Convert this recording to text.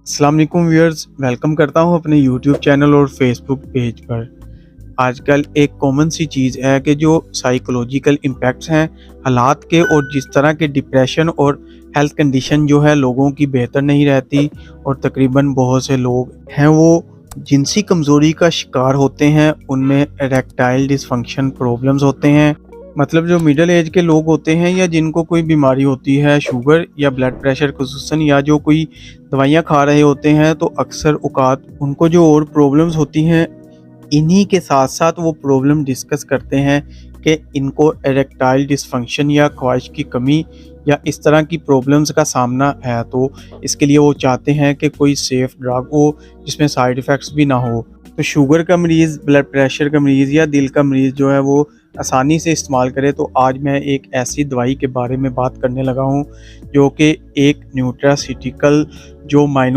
अस्सलाम वालेकुम viewers, welcome करता हूं अपने यूट्यूब चैनल और फेसबुक पेज पर। आजकल एक कॉमन सी चीज़ है कि जो साइकोलॉजिकल इम्पैक्ट्स हैं हालात के, और जिस तरह के डिप्रेशन और हेल्थ कंडीशन जो है लोगों की बेहतर नहीं रहती, और तकरीबन बहुत से लोग हैं वो जिनसी कमज़ोरी का शिकार होते हैं। उनमें इरेक्टाइल डिसफंक्शन प्रॉब्लम्स होते हैं। मतलब जो मिडिल एज के लोग होते हैं या जिनको कोई बीमारी होती है, शुगर या ब्लड प्रेशर खुसूसन, या जो कोई दवाइयाँ खा रहे होते हैं, तो अक्सर औकात उनको जो और प्रॉब्लम्स होती हैं, इन्हीं के साथ साथ वो प्रॉब्लम डिस्कस करते हैं कि इनको इरेक्टाइल डिसफंक्शन या ख्वाहिश की कमी या इस तरह की प्रॉब्लम्स का सामना है। तो इसके लिए वो चाहते हैं कि कोई सेफ़ ड्रग हो जिसमें साइड इफ़ेक्ट्स भी ना हो। तो शुगर का मरीज़, ब्लड प्रेशर का मरीज़ या दिल का मरीज़ जो है वो आसानी से इस्तेमाल करे। तो आज मैं एक ऐसी दवाई के बारे में बात करने लगा हूँ जो कि एक न्यूट्रास्यूटिकल जो माइनो